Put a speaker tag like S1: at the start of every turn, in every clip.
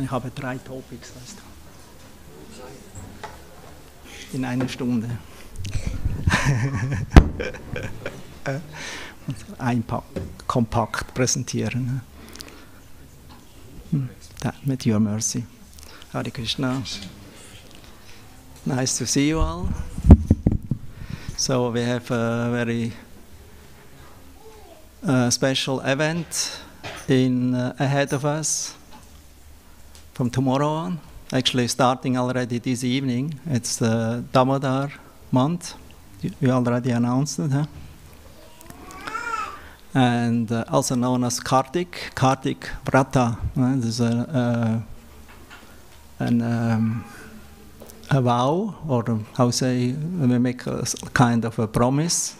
S1: Ich habe 3 Topics, weißt du. In einer Stunde. Kompakt präsentieren. With your mercy. Hare Krishna. Nice to see you all. So we have a very special event ahead of us from tomorrow on. Actually starting already this evening. It's the Damodar month. We already announced it. Huh? And also known as Kartik Vrata. This is a vow, or how say, we make a kind of a promise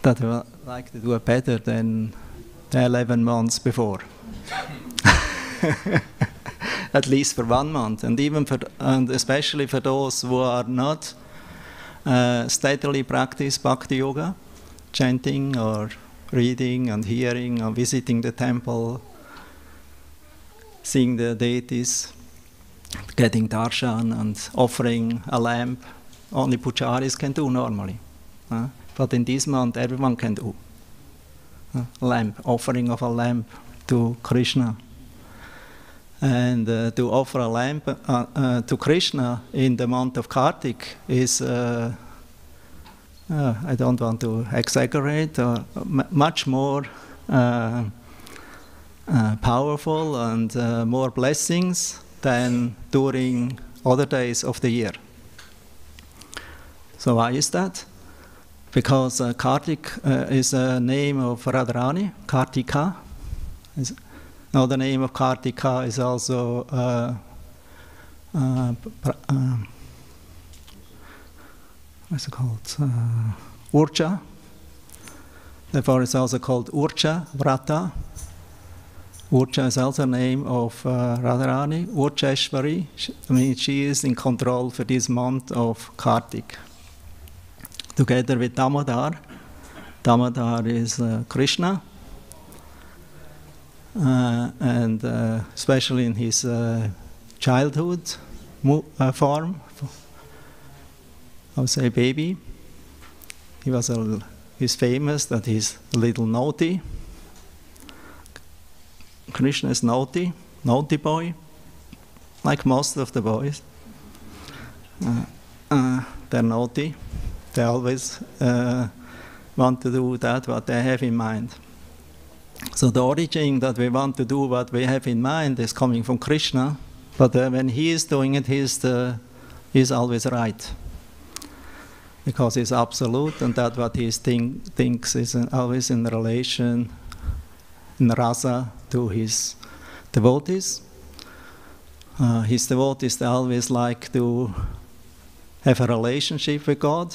S1: that we like to do it better than the 11 months before. At least for 1 month, and especially for those who are not steadily practice Bhakti Yoga, chanting or reading and hearing or visiting the temple, seeing the deities, getting darshan and offering a lamp. Only pujaris can do normally. But in this month everyone can do. Offering of a lamp to Krishna. And to offer a lamp to Krishna in the month of Kartik is, I don't want to exaggerate, much more powerful and more blessings than during other days of the year. So why is that? Because Kartik is a name of Radharani, Kartika. Now the name of Kartika is also what's it called? Urja. Therefore it's also called Urja Vrata. Urja is also a name of Radharani, Urjeshwari. I mean, she is in control for this month of Kartik. Together with Damodar. Damodar is Krishna. And especially in his childhood form, I would say baby, he's famous that he's a little naughty. Krishna is naughty boy, like most of the boys. They're naughty. They always want to do that what they have in mind. So the origin that we want to do what we have in mind is coming from Krishna, but when he is doing it, he's always right. Because he's absolute, and that what he thinks is always in relation, in rasa, to his devotees. His devotees, they always like to have a relationship with God,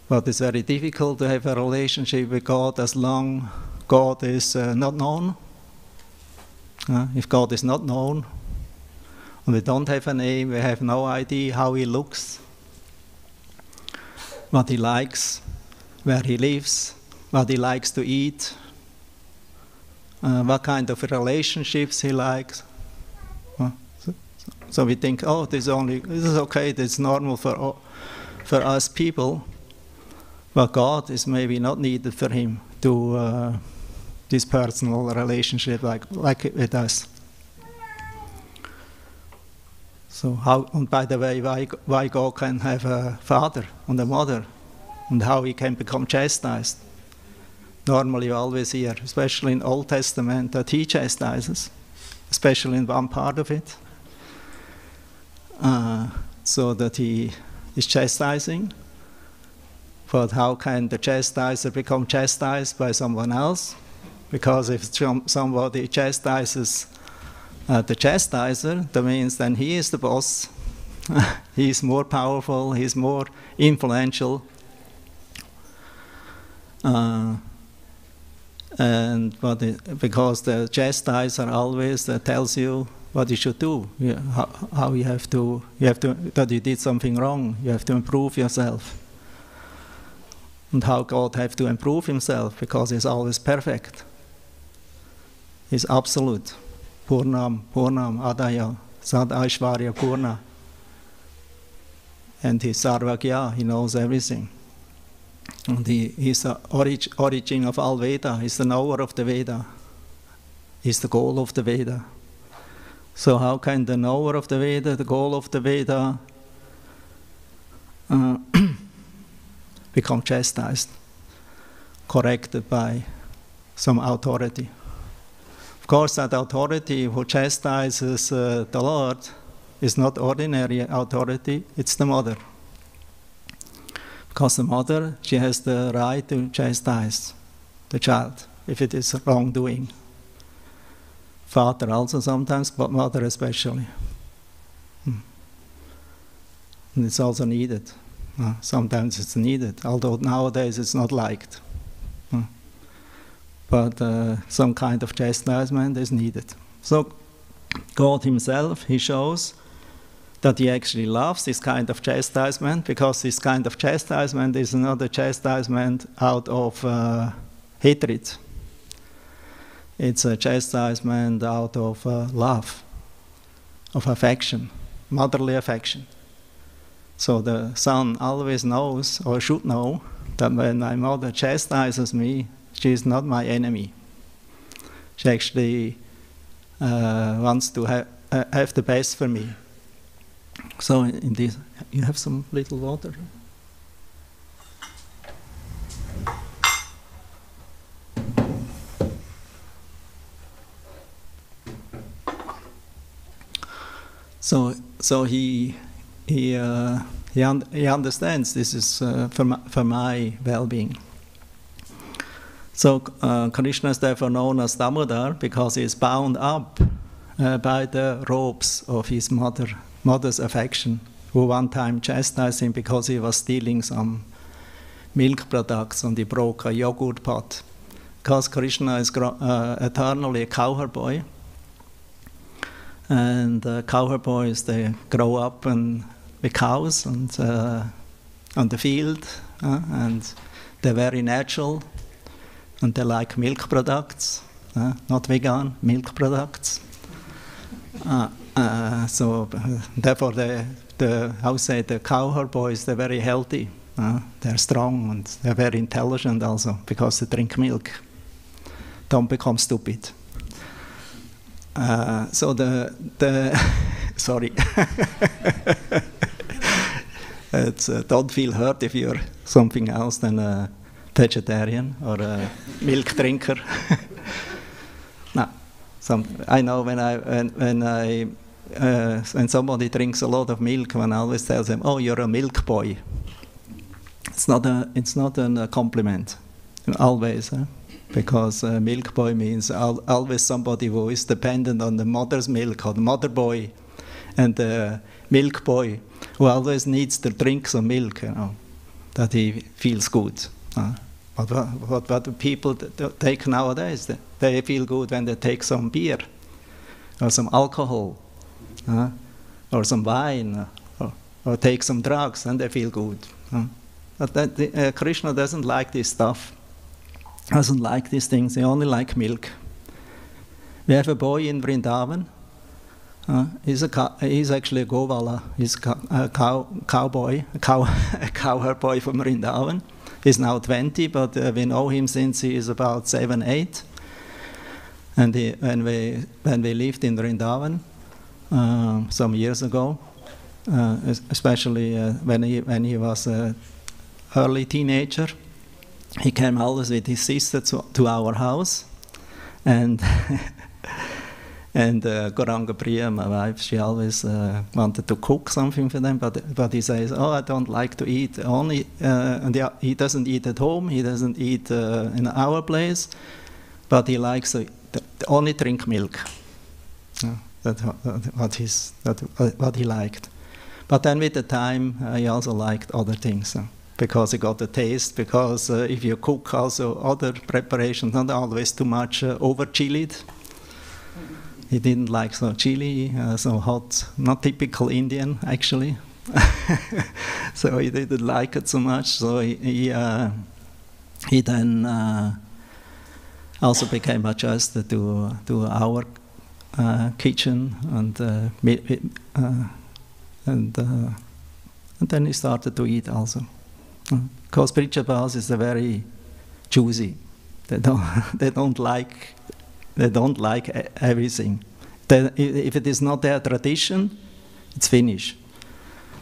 S1: but it's very difficult to have a relationship with God as long God is not known. If God is not known, and we don't have a name, we have no idea how he looks, what he likes, where he lives, what he likes to eat, what kind of relationships he likes. So we think, oh, this is okay, this is normal for us people, but God is maybe not needed for him to this personal relationship like with us. So how, and by the way, why God can have a father and a mother, and how he can become chastised. Normally you always hear, especially in Old Testament, that he chastises, especially in one part of it. So that he is chastising. But how can the chastiser become chastised by someone else? Because if somebody chastises the chastiser, that means then he is the boss. He is more powerful, he is more influential. Because the chastiser always tells you what you should do, how you have to, that you did something wrong, you have to improve yourself. And how God have to improve himself, because he's always perfect. He's absolute. Purnam Adaya Sad Aishvarya Purna. And he's Sarvagya, he knows everything. And he's the origin of all Veda, he's the knower of the Veda. He's the goal of the Veda. So how can the knower of the Veda, the goal of the Veda, become chastised, corrected by some authority? Of course, that authority who chastises the Lord is not ordinary authority, it's the mother. Because the mother, she has the right to chastise the child if it is wrongdoing. Father also sometimes, but mother especially. And it's also needed. Sometimes it's needed, although nowadays it's not liked. But some kind of chastisement is needed. So God himself, he shows that he actually loves this kind of chastisement, because this kind of chastisement is not a chastisement out of hatred. It's a chastisement out of love, of affection, motherly affection. So the son always knows, or should know, that when my mother chastises me, she is not my enemy. She actually wants to have the best for me. So in this, you have some little water? So he understands this is for my well-being. So Krishna is therefore known as Damodar because he is bound up by the ropes of his mother's affection, who one time chastised him because he was stealing some milk products and he broke a yogurt pot. Because Krishna is eternally a cowherd boy, and cowherd boys, they grow up with cows and on the field, and they're very natural, and they like milk products, not vegan, milk products. So therefore the cowherd boys, they're very healthy, they're strong, and they're very intelligent also, because they drink milk. Don't become stupid. So sorry. Don't feel hurt if you're something else than a vegetarian or a milk drinker. No, I know when somebody drinks a lot of milk, one always tells them, "Oh, you're a milk boy." It's not a compliment, always. Because milk boy means always somebody who is dependent on the mother's milk, or the mother boy, and the milk boy who always needs to drink some milk, that he feels good. But what people take nowadays, they feel good when they take some beer, or some alcohol, or some wine, or take some drugs, and they feel good. But Krishna doesn't like this stuff. Doesn't like these things, they only like milk. We have a boy in Vrindavan. He's actually a Govala. He's a cowboy, a cowherd boy from Vrindavan. He's now 20, but we know him since he is about 7, 8. And when we lived in Vrindavan some years ago, especially when he was an early teenager, he came always with his sister to our house, and Gauranga Priya, my wife, she always wanted to cook something for them, but he says, "Oh, I don't like to eat only," and he doesn't eat at home, he doesn't eat in our place, but he likes to only drink milk. That's what he liked. But then with the time, he also liked other things. Because he got the taste, because if you cook also other preparations, not always too much over-chilied. He didn't like so chili, so hot, not typical Indian actually. So he didn't like it so much, so he then also became adjusted to our kitchen, and then he started to eat also. Because preacher bars is very choosy. They don't like everything. If it is not their tradition, it's finished.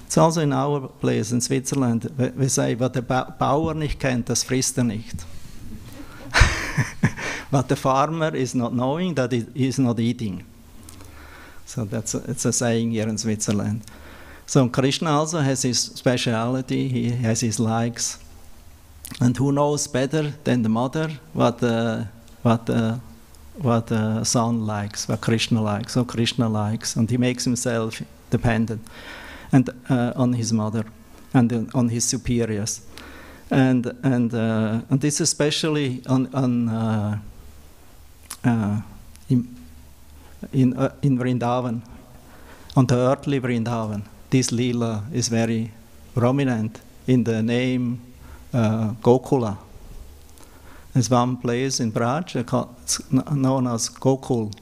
S1: It's also in our place in Switzerland. We say, "Was der Bauer nicht kennt, das frisst er nicht." What the farmer is not knowing, that he is not eating. So it's a saying here in Switzerland. So Krishna also has his speciality. He has his likes, and who knows better than the mother what the son likes, what Krishna likes. So Krishna likes, and he makes himself dependent and on his mother and on his superiors, and this especially in Vrindavan, on the earthly Vrindavan. This lila is very prominent in the name Gokula. There's one place in Braj known as Gokul,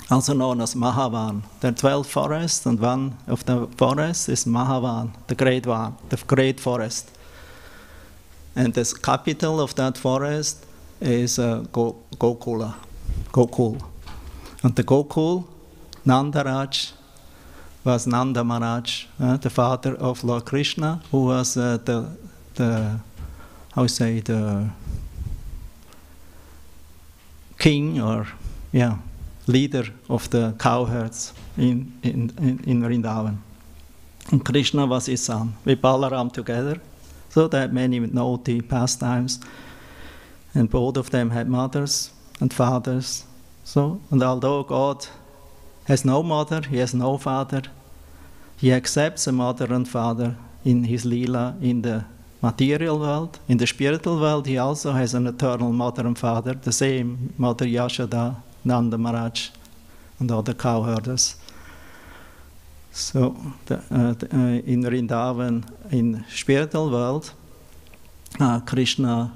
S1: also known as Mahavan. There are 12 forests, and one of the forests is Mahavan, the great one, the great forest. And the capital of that forest is Gokul. And the Gokul, Nandaraj, was Nanda Maharaj, the father of Lord Krishna, who was the king or leader of the cowherds in Vrindavan. And Krishna was his son, with Balaram together. So that many naughty pastimes, and both of them had mothers and fathers. So, and although God has no mother, he has no father, he accepts a mother and father in his lila in the material world. In the spiritual world, he also has an eternal mother and father, the same Mother Yashoda, Nanda Maharaj, and other cowherders. So, in Vrindavan, in spiritual world, Krishna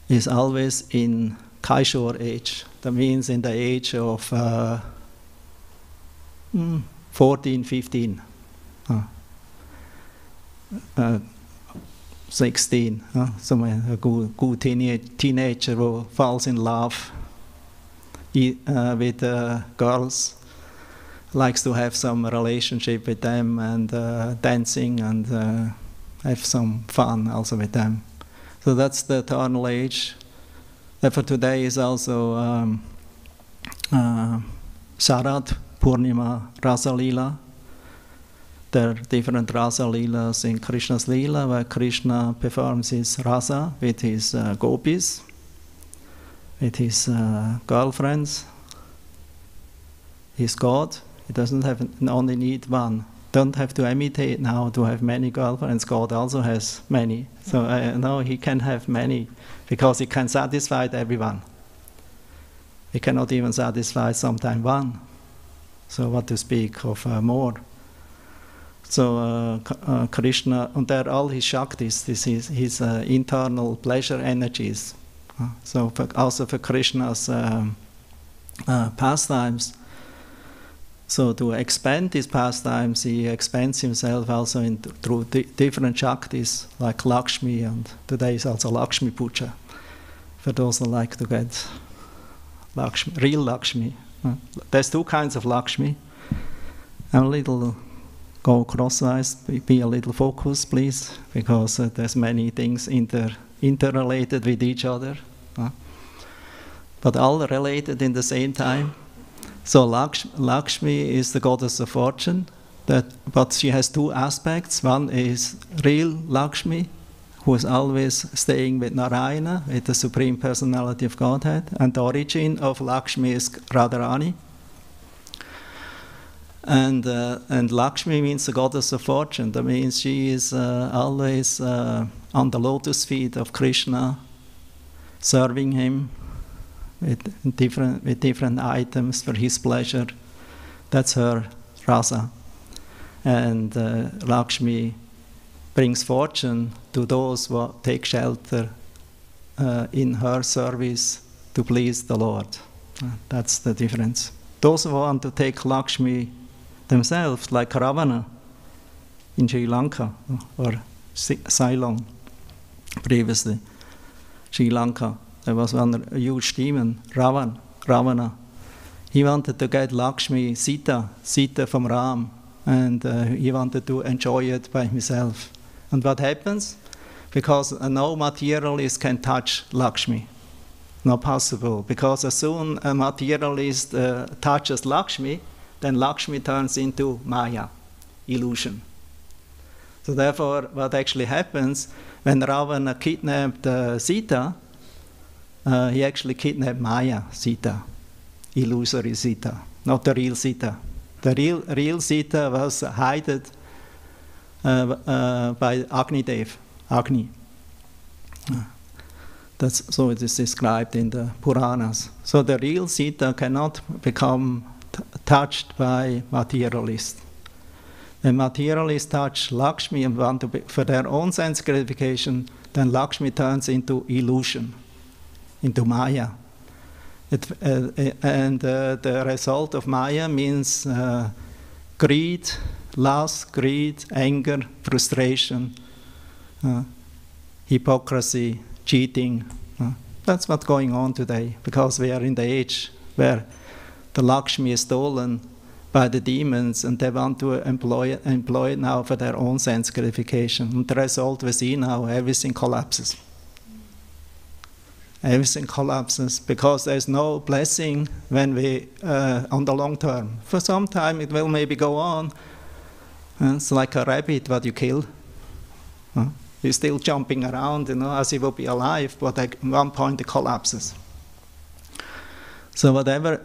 S1: is always in Kaishore age. That means in the age of 14, 15, 16. A good teenager who falls in love with girls, likes to have some relationship with them, and dancing and have some fun also with them. So that's the eternal age. Therefore today is also Sharad Purnima Rasa Lila. There are different Rasa Leelas in Krishna's Leela, where Krishna performs his Rasa with his gopis, with his girlfriends. He's God. He doesn't only need one. Don't have to imitate now to have many girlfriends. God also has many. So no, he can have many because he can satisfy everyone. He cannot even satisfy sometimes one. So what to speak of more? So Krishna, and there are all his Shaktis, his internal pleasure energies. So also for Krishna's pastimes. So to expand his pastimes, he expands himself also through different Shaktis, like Lakshmi, and today is also Lakshmi Puja, for those who like to get Lakshmi, real Lakshmi. There's two kinds of Lakshmi. I'm a little go crosswise, be a little focused, please, because there's many things interrelated with each other, but all related in the same time. So Lakshmi is the goddess of fortune, but she has two aspects. One is real Lakshmi, who is always staying with Narayana, with the Supreme Personality of Godhead, and the origin of Lakshmi is Radharani. And Lakshmi means the goddess of fortune. That means she is always on the lotus feet of Krishna, serving him with different items for his pleasure. That's her rasa. And Lakshmi brings fortune to those who take shelter in her service to please the Lord. That's the difference. Those who want to take Lakshmi themselves, like Ravana in Sri Lanka or Ceylon previously. Sri Lanka, there was one huge demon, Ravana. He wanted to get Lakshmi, Sita from Ram, and he wanted to enjoy it by himself. And what happens? Because no materialist can touch Lakshmi. Not possible, because as soon a materialist touches Lakshmi, then Lakshmi turns into Maya, illusion. So therefore, what actually happens, when Ravana kidnapped Sita, he actually kidnapped Maya, Sita, illusory Sita, not the real Sita. The real Sita was hidden by Agni. So it is described in the Puranas. So the real Sita cannot become touched by materialists. When materialists touch Lakshmi and want to for their own sense gratification, then Lakshmi turns into illusion, into Maya. The result of Maya means greed, lust, greed, anger, frustration, hypocrisy, cheating. That's what's going on today, because we are in the age where the Lakshmi is stolen by the demons, and they want to employ it now for their own sense gratification. And the result we see now, everything collapses. Everything collapses because there's no blessing when we on the long term. For some time it will maybe go on. It's like a rabbit what you kill. He's still jumping around, as he will be alive, but at one point it collapses. So whatever,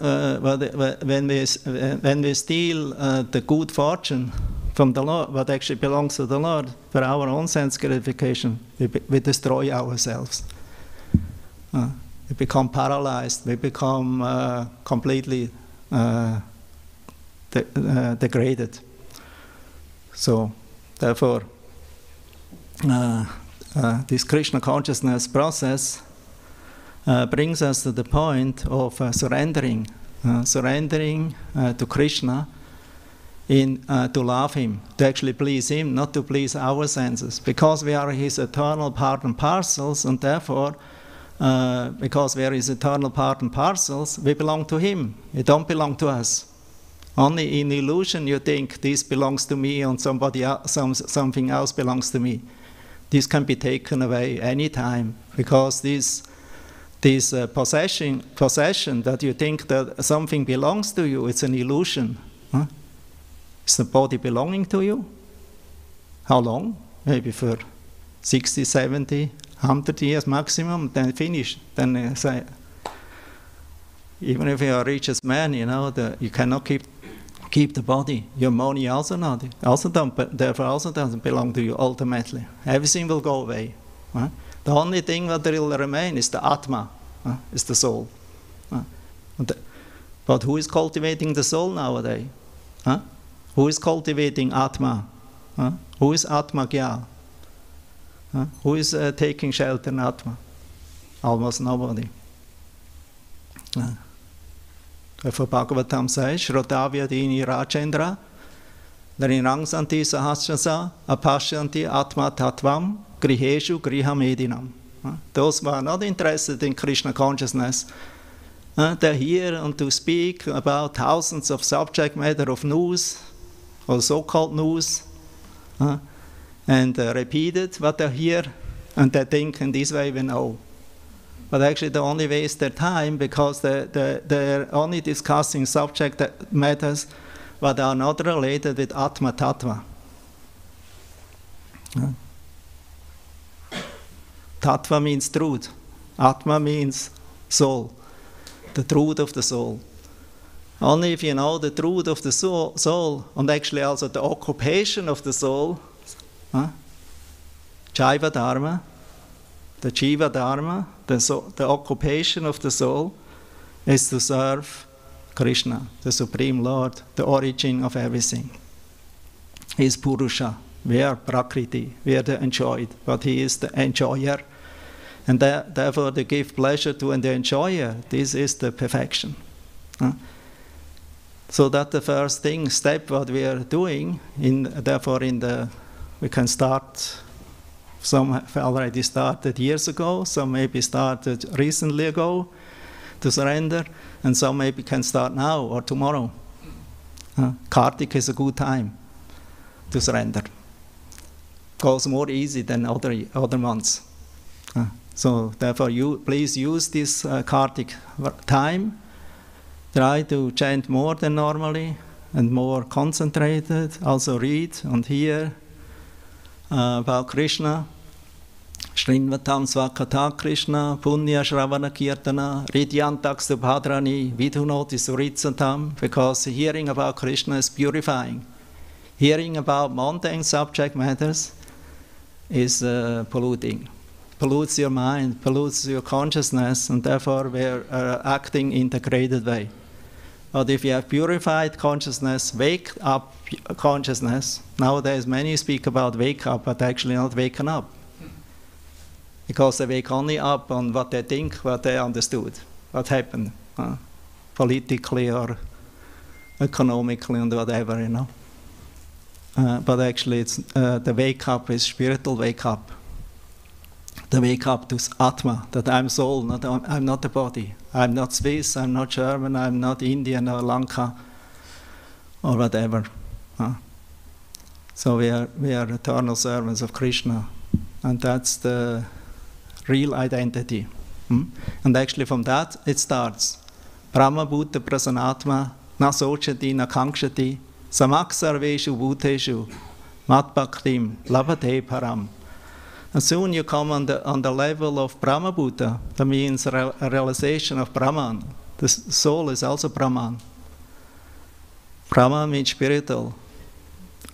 S1: when we steal the good fortune from the Lord, what actually belongs to the Lord, for our own sense gratification, we destroy ourselves. We become paralyzed. We become completely degraded. So, therefore, this Krishna consciousness process brings us to the point of surrendering to Krishna, to love Him, to actually please Him, not to please our senses, because we are His eternal part and parcels, and therefore, because we are His eternal part and parcels, we belong to Him. It don't belong to us. Only in illusion you think this belongs to me and somebody else, something else belongs to me. This can be taken away anytime, because this possession that you think that something belongs to you, it's an illusion. Is the body belonging to you? How long? Maybe for 60, 70, 100 years maximum, then finished. Then say, even if you are a richest man, you cannot keep the body. Your money also not. Therefore also doesn't belong to you ultimately. Everything will go away. The only thing that will remain is the Atma, is the soul. But who is cultivating the soul nowadays? Who is cultivating Atma? Who is Atma Gya? Who is taking shelter in Atma? Almost nobody. Therefore Bhagavatam says, Shrotavyadini Rajendra, Darinang Santi Sahasrasa, Apashyanti Atma Tattvam, Griheshu Grihamedinam. Those who are not interested in Krishna consciousness, they're here and to speak about thousands of subject matter of news, or so-called news, and repeat it, what they hear, and they think in this way we know. But actually they only waste their time, because they're only discussing subject matters that are not related with Atma Tattva. Tattva means truth. Atma means soul, the truth of the soul. Only if you know the truth of the soul, and actually also the occupation of the soul, Jaiva Dharma, the Jiva Dharma, the occupation of the soul, is to serve Krishna, the Supreme Lord, the origin of everything. He is Purusha, we are Prakriti, we are the enjoyed, but He is the enjoyer. And therefore to give pleasure to the enjoyer, this is the perfection. So that's the first step what we are doing. We can start. Some have already started years ago. Some maybe started recently ago to surrender, and some maybe can start now or tomorrow. Kartik is a good time to surrender. Goes more easy than other months. So therefore, please use this Kartik time. Try to chant more than normally and more concentrated. Also read and hear about Krishna. Shrinvatam Svakata Krishna, Punya Shravana Kirtana, Ridyantak Subhadrani, Vidhunoti Suritsatam, because hearing about Krishna is purifying. Hearing about mundane subject matters is polluting. Pollutes your mind, pollutes your consciousness, and therefore we are acting in integrated way. But if you have purified consciousness, wake up consciousness, nowadays many speak about wake up, but actually not waking up. Because they wake only up on what they think, what they understood, what happened, politically or economically and whatever, you know. But actually it's, the wake up is spiritual wake up. The wake up to Atma, that I'm soul, I'm not the body. I'm not Swiss, I'm not German, I'm not Indian or Lanka or whatever. So we are eternal servants of Krishna, and that's the real identity. And actually from that it starts. Brahma Bhuta Prasanatma na sochati na kankshati samak sarveshu bhuteshu mat bhaktim labhate param. And soon you come on the level of Brahma Bhuta. That means a realization of Brahman. The soul is also Brahman. Brahman means spiritual,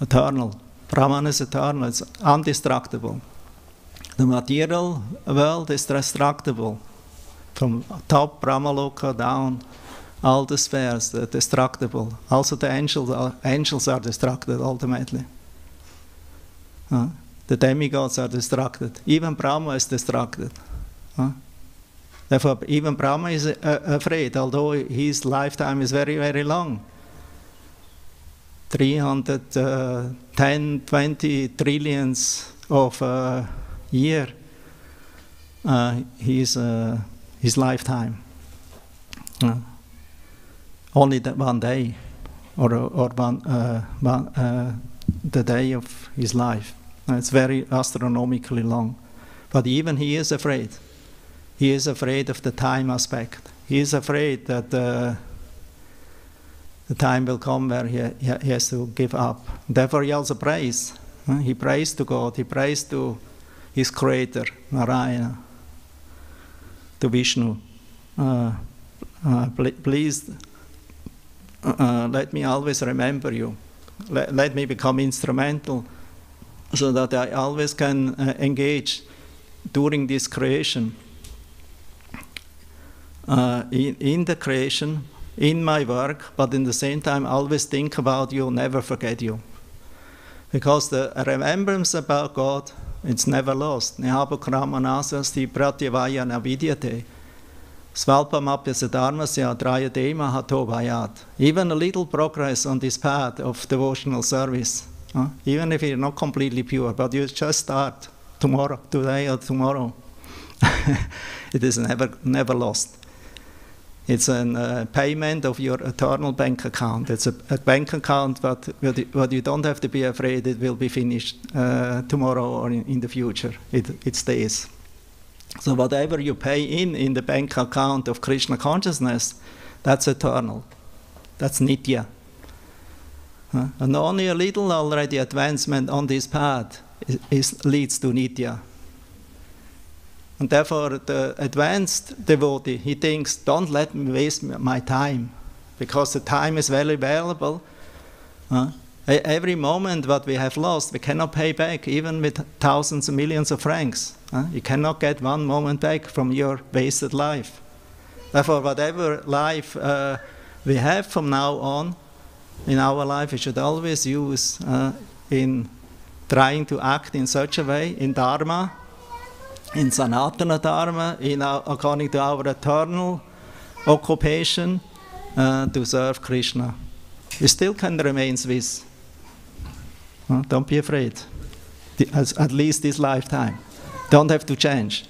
S1: eternal. Brahman is eternal, it's indestructible. The material world is destructible. From top Brahmaloka down, all the spheres are destructible. Also the angels are destructed ultimately. The demigods are destructed. Even Brahma is destructed. Therefore, even Brahma is afraid, although his lifetime is very, very long. 310, 20 trillions of year. His lifetime. Only that one day, or the day of his life. It's very astronomically long. But even he is afraid. He is afraid of the time aspect. He is afraid that the time will come where he has to give up. Therefore he also prays. He prays to God. He prays to his creator, Narayana, to Vishnu. Please let me always remember you. Let me become instrumental so that I always can engage during this creation, in the creation, in my work, but in the same time always think about you, never forget you. Because the remembrance about God, it's never lost. Nehabokramanasasti pratyavaya navidyate. Svalpamapyasa dharmasya drayate mahato vayat. Even a little progress on this path of devotional service, even if you're not completely pure, but you just start tomorrow, today or tomorrow, it is never lost. It's a payment of your eternal bank account. It's a bank account, but you don't have to be afraid it will be finished tomorrow or in the future. It stays. So whatever you pay in the bank account of Krishna consciousness, that's eternal. That's nitya. And only a little already advancement on this path leads to nitya. And therefore the advanced devotee, he thinks, don't let me waste my time, because the time is very valuable. Every moment what we have lost, we cannot pay back, even with thousands and millions of francs. You cannot get one moment back from your wasted life. Therefore, whatever life we have from now on, in our life, we should always use in trying to act in such a way, in Dharma, in Sanatana Dharma, according to our eternal occupation, to serve Krishna. You still can remain Swiss. Don't be afraid. At least this lifetime. Don't have to change.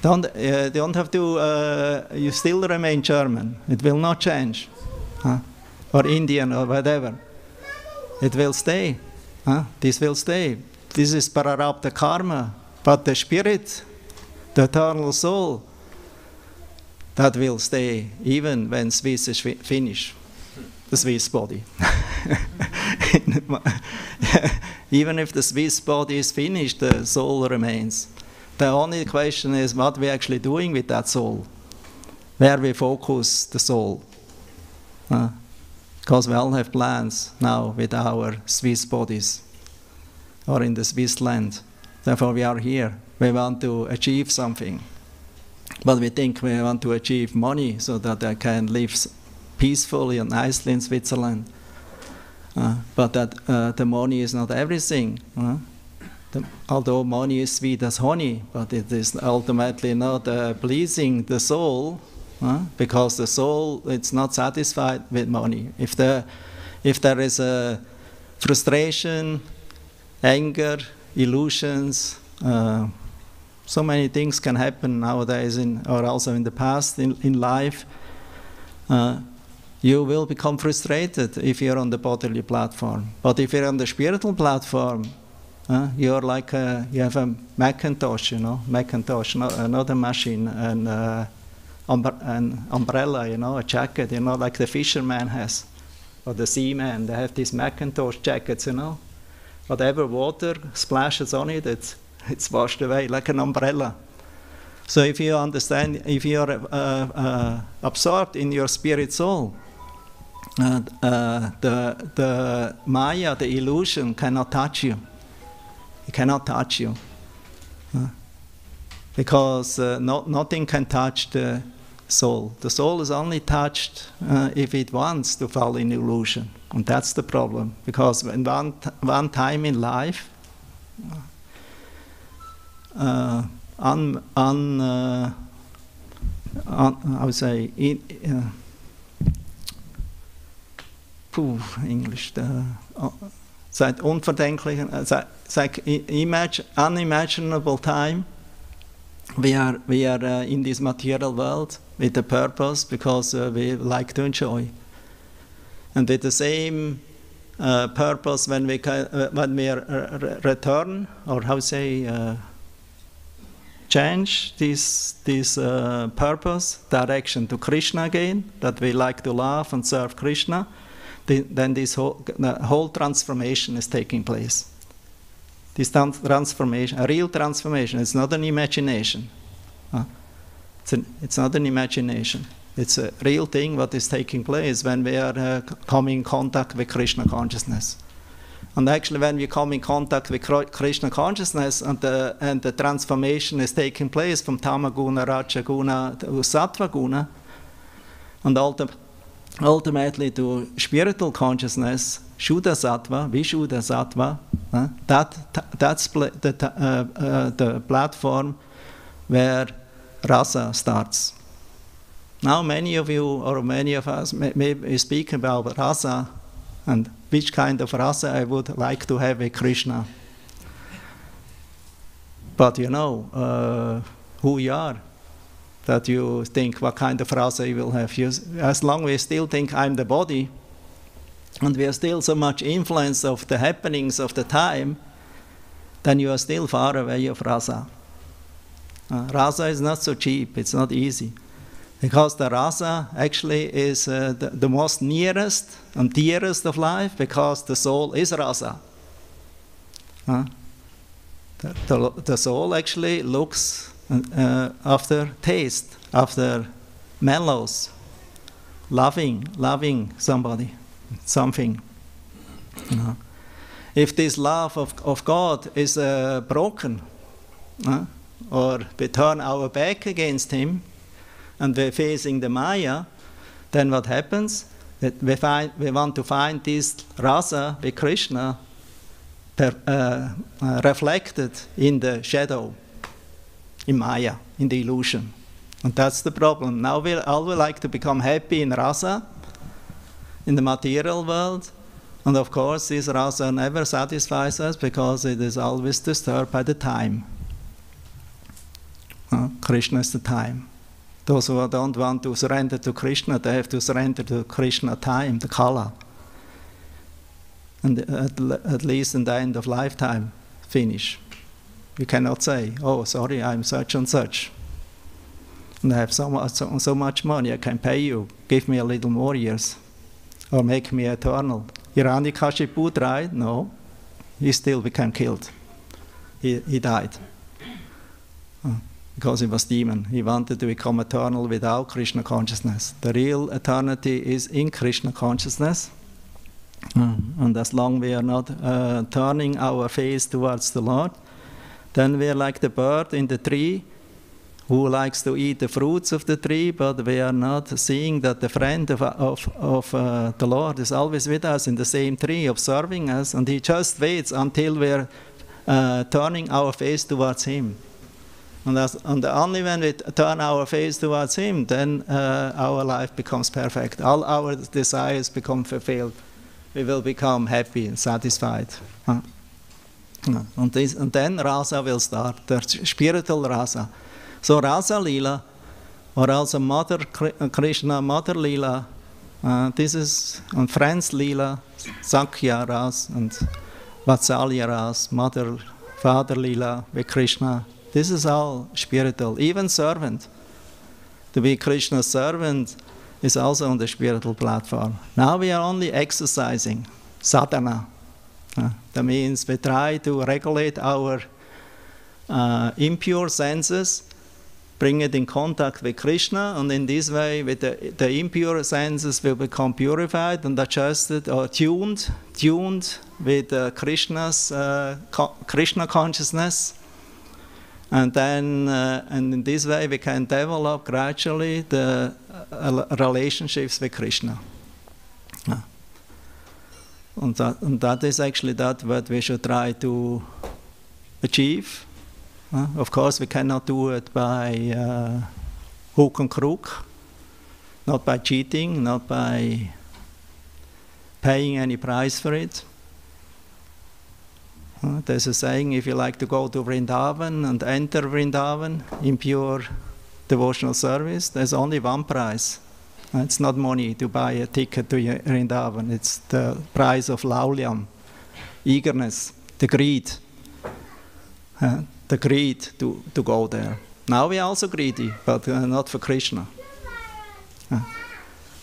S1: Don't have to. You still remain German. It will not change, or Indian or whatever. It will stay. This will stay. This is prarabdha karma. But the spirit, the eternal soul, that will stay even when Swiss is finished. The Swiss body. Even if the Swiss body is finished, the soul remains. The only question is what we're actually doing with that soul, where we focus the soul. Because we all have plans now with our Swiss bodies, or in the Swiss land. Therefore we are here. We want to achieve something. But we think we want to achieve money so that I can live peacefully and nicely in Switzerland. But that the money is not everything. Although money is sweet as honey, but it is ultimately not pleasing the soul, because the soul it's not satisfied with money. If there is a frustration, anger, illusions, so many things can happen nowadays, or also in the past in life. You will become frustrated if you're on the bodily platform. But if you're on the spiritual platform, you're like you have a Macintosh, Macintosh, not a machine, an umbrella, a jacket, like the fisherman has, or the seaman. They have these Macintosh jackets, Whatever water splashes on it, it's washed away like an umbrella. So if you understand, if you are absorbed in your spirit soul, the Maya, the illusion, cannot touch you. It cannot touch you. Because nothing can touch the soul. The soul is only touched if it wants to fall in illusion. And that's the problem. Because when one time in life, I would say, English, seit unverdenklichen, seit unimaginable time, we are in this material world with a purpose, because we like to enjoy, and with the same purpose when we return, or how say, change this purpose direction to Krishna again, that we like to love and serve Krishna. Then the whole transformation is taking place. This transformation, a real transformation, it's not an imagination. It's not an imagination. It's a real thing what is taking place when we are coming in contact with Krishna consciousness. And actually when we come in contact with Krishna consciousness and the transformation is taking place from Tamaguna, Rajaguna to Sattva-guna, and ultimately to spiritual consciousness, Shuddha Sattva, Vishuddha Sattva, that's the platform where rasa starts. Now many of you, or many of us, may speak about rasa, and which kind of rasa I would like to have with Krishna. But you know who you are, that you think what kind of rasa you will have. As long as we still think I'm the body, and we are still so much influenced of the happenings of the time, then you are still far away of rasa. Rasa is not so cheap, it's not easy. Because the rasa actually is the most nearest and dearest of life, because the soul is rasa. The soul actually looks after taste, after mellows, loving somebody, something. If this love of God is broken, or we turn our back against Him, and we're facing the Maya, then what happens? That we want to find this rasa with Krishna reflected in the shadow, in Maya, in the illusion. And that's the problem. Now we all would like to become happy in rasa, in the material world. And of course, this rasa never satisfies us because it is always disturbed by the time. Krishna is the time. Those who don't want to surrender to Krishna, they have to surrender to Krishna time, the kala. And at least in the end of lifetime, finish. You cannot say, oh, sorry, I'm such and such. And I have so much money, I can pay you. Give me a little more years. Or make me eternal. Hiranyakashipu tried, no. He still became killed. He died. Because he was demon. He wanted to become eternal without Krishna consciousness. The real eternity is in Krishna consciousness. And as long we are not turning our face towards the Lord, then we are like the bird in the tree who likes to eat the fruits of the tree, but we are not seeing that the friend of the Lord is always with us in the same tree, observing us, and he just waits until we are turning our face towards him. And only when we turn our face towards him, then our life becomes perfect. All our desires become fulfilled. We will become happy and satisfied. And then rasa will start, the spiritual rasa. So rasa lila, or also Mother Krishna, Mother lila, this is on friends lila, Sakya ras and Vatsalya ras, Mother, Father lila with Krishna. This is all spiritual, even servant. To be Krishna's servant is also on the spiritual platform. Now we are only exercising sadhana. That means we try to regulate our impure senses, bring it in contact with Krishna, and in this way with the impure senses will become purified and adjusted or tuned with Krishna's Krishna consciousness. And then, and in this way, we can develop gradually the relationships with Krishna. And that is actually what we should try to achieve. Of course, we cannot do it by hook and crook, not by cheating, not by paying any price for it. There's a saying, if you like to go to Vrindavan and enter Vrindavan in pure devotional service, there's only one price. It's not money to buy a ticket to Vrindavan. It's the price of laulyam, eagerness, the greed. The greed to go there. Now we are also greedy, but not for Krishna.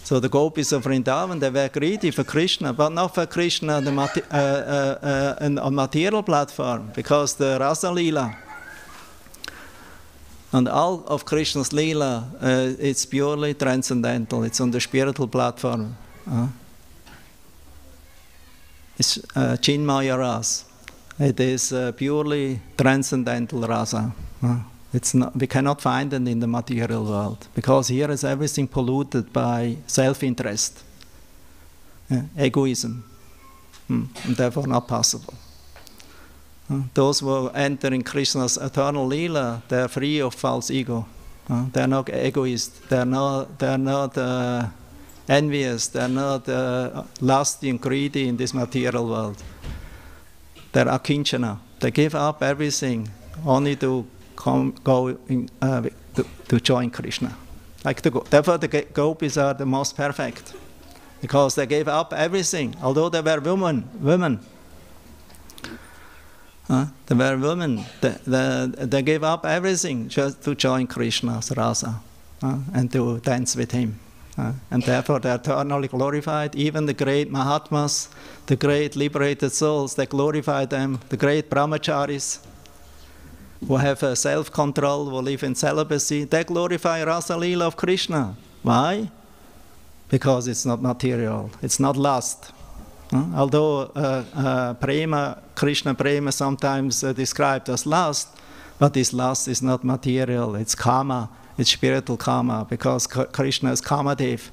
S1: So the gopis of Vrindavan, they were greedy for Krishna, but not for Krishna on the material platform, because the Rasa Leela and all of Krishna's Leela, it's purely transcendental. It's on the spiritual platform. It's Chinmaya Ras. It is purely transcendental Rasa. It's not, we cannot find it in the material world, because here is everything polluted by self-interest, egoism, and therefore not possible. Those who enter in Krishna's eternal Leela, they are free of false ego. They are not egoists. They are not envious. They are not lusty and greedy in this material world. They are akinchana. They give up everything only to to join Krishna. Therefore, the gopis are the most perfect, because they gave up everything. Although they were women, they were women. They gave up everything just to join Krishna's rasa and to dance with him. And therefore, they are eternally glorified. Even the great Mahatmas, the great liberated souls, they glorify them. The great brahmacharis, who have self-control, who live in celibacy, they glorify Rasa Leela of Krishna. Why? Because it's not material, it's not lust. Although prema, Krishna prema sometimes described as lust, but this lust is not material, it's karma, it's spiritual karma, because Krishna is Kamadev.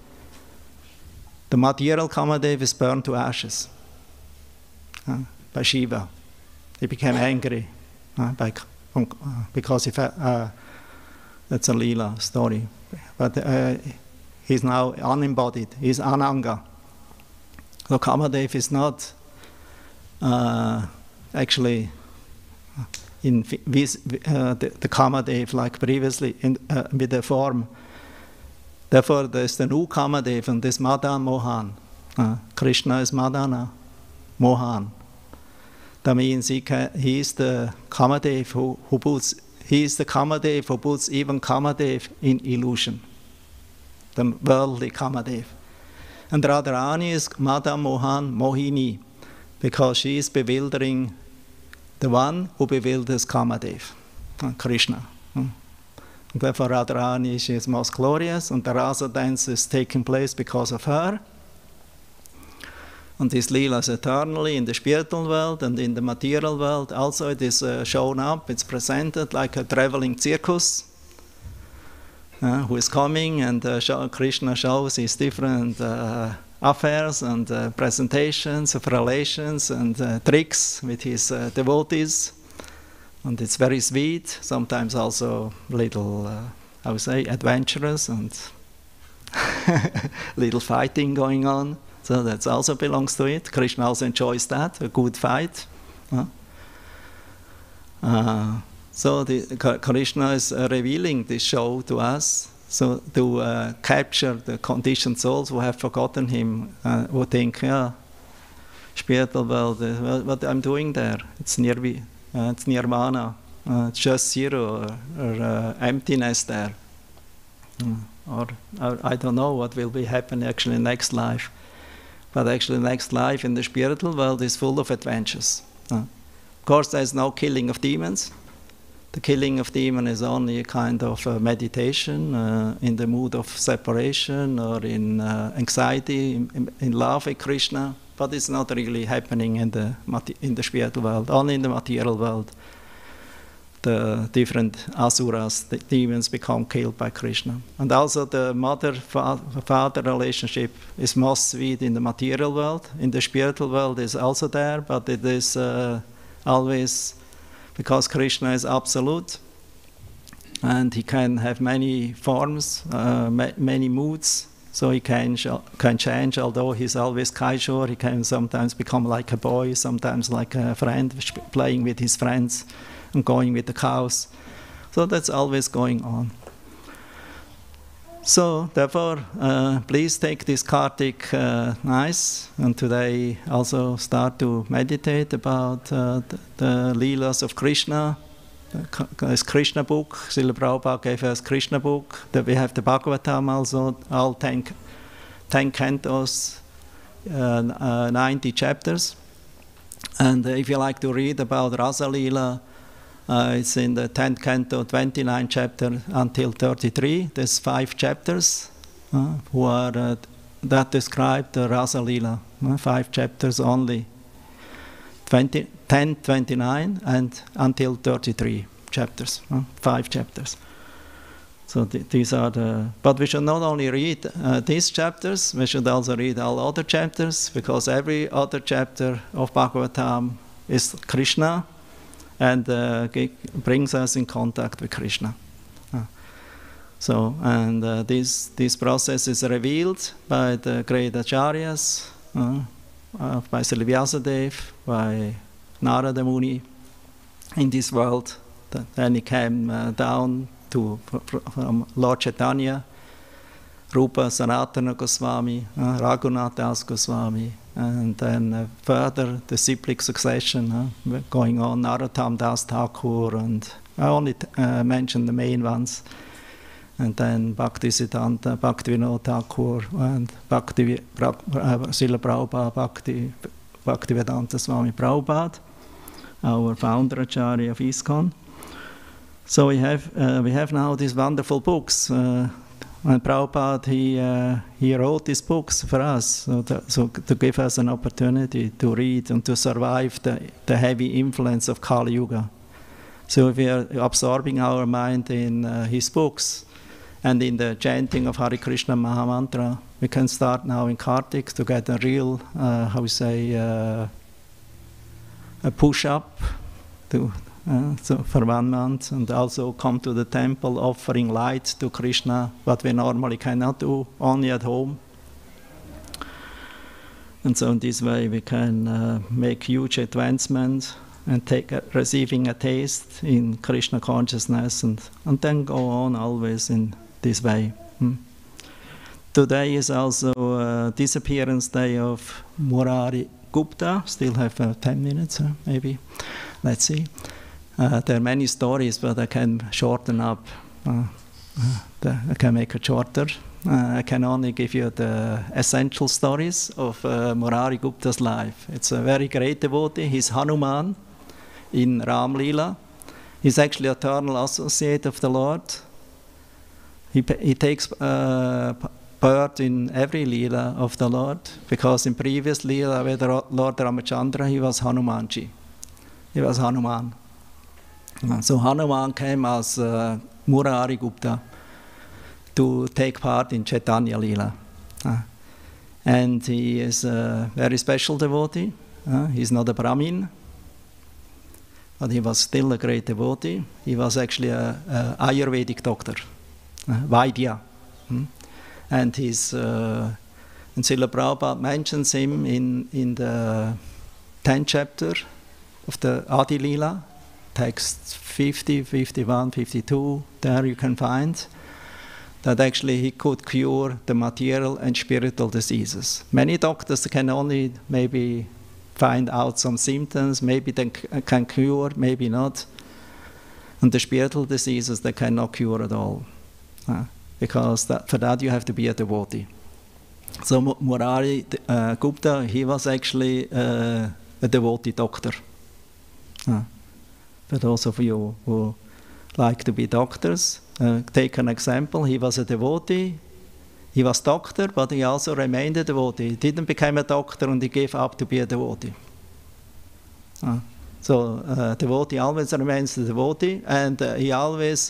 S1: The material Kamadev is burned to ashes by Shiva. He became angry because that's a Leela story. But he's now unembodied, he's Ananga. So Kamadev is not actually in the Kamadev like previously with the form. Therefore, there's the new Kamadev and this Madan Mohan. Krishna is Madana, Mohan. That means he is the Kamadev who puts. He is the Kamadev who puts even Kamadev in illusion. The worldly Kamadev. And Radharani is Madan Mohan Mohini, because she is bewildering the one who bewilders Kamadev, Krishna. Therefore, Radharani, she is most glorious, and the rasa dance is taking place because of her. And this Leela is eternally in the spiritual world and in the material world. Also, it is shown up, it's presented like a traveling circus who is coming, and Krishna shows his different affairs and presentations of relations and tricks with his devotees. And it's very sweet, sometimes also little, I would say, adventurous and little fighting going on. So that also belongs to it. Krishna also enjoys that, a good fight. So Krishna is revealing this show to us, so to capture the conditioned souls who have forgotten him, who think, yeah, spiritual world, what I'm doing there, it's nirvana, it's just zero or emptiness there. Or I don't know what will be happening actually in next life. But actually next life in the spiritual world is full of adventures. Of course, there's no killing of demons. The killing of demons is only a kind of meditation in the mood of separation or in anxiety, in love with Krishna. But it's not really happening in the spiritual world, only in the material world. The different asuras, the demons, become killed by Krishna. And also the mother-father relationship is most sweet in the material world. In the spiritual world is also there, but it is always, because Krishna is absolute, and he can have many forms, many moods, so he can change. Although he's always Kaishore, he can sometimes become like a boy, sometimes like a friend, playing with his friends and going with the cows. So that's always going on. So therefore, please take this Kartik nice, and today also start to meditate about the Leelas of Krishna. This Krishna book, Srila Prabhupada gave us Krishna book. We have the Bhagavatam also, all 10 cantos, 90 chapters. And if you like to read about Rasa Leela, it's in the 10th canto, 29 chapter until 33. There's 5 chapters who are that describe the Rasa Leela. 5 chapters only. 10, 29 and until 33 chapters. 5 chapters. So these are the. But we should not only read these chapters, we should also read all other chapters, because every other chapter of Bhagavatam is Krishna, and brings us in contact with Krishna. So, and this process is revealed by the great acharyas, by Srila Vyasadeva, by Narada Muni in this world. Then he came down from Lord Chaitanya, Rupa Sanatana Goswami, Raghunath Das Goswami, and then further the cyclic succession going on, Narottam Das Thakur, and I only mentioned the main ones, and then Bhaktisiddhanta, Bhaktivinoda Thakur, and Srila Prabhupada, Bhaktivedanta Swami Prabhupada, our founder Acharya of ISKCON. So we have now these wonderful books. And Prabhupada, he wrote these books for us, so to give us an opportunity to read and to survive the heavy influence of Kali Yuga. So if we are absorbing our mind in his books and in the chanting of Hare Krishna Mahamantra, we can start now in Kartik to get a real, a push-up so for 1 month, and also come to the temple offering light to Krishna, what we normally cannot do, only at home. And so in this way we can make huge advancement and receiving a taste in Krishna consciousness and then go on always in this way. Today is also disappearance day of Murari Gupta. Still have 10 minutes, maybe. Let's see. There are many stories, but I can shorten up. I can make it shorter. I can only give you the essential stories of Murari Gupta's life. It's a very great devotee. He's Hanuman in Ram Lila. He's actually eternal associate of the Lord. He takes part in every Lila of the Lord, because in previous Lila with Lord Ramachandra, he was Hanumanji. He was Hanuman. So Hanuman came as Murari Gupta to take part in Chaitanya Lila. And he is a very special devotee. He's not a Brahmin, but he was still a great devotee. He was actually a Ayurvedic doctor, Vaidya. And he's, and Srila Prabhupada mentions him in the 10th chapter of the Adi Lila, text 50, 51, 52, there you can find that actually he could cure the material and spiritual diseases. Many doctors can only maybe find out some symptoms, maybe they can cure, maybe not. And the spiritual diseases they cannot cure at all, because for that you have to be a devotee. So Murari Gupta, he was actually a devotee doctor. For those of you who like to be doctors, take an example. He was a devotee, he was doctor, but he also remained a devotee. He didn't become a doctor and he gave up to be a devotee. So devotee always remains a devotee, and he always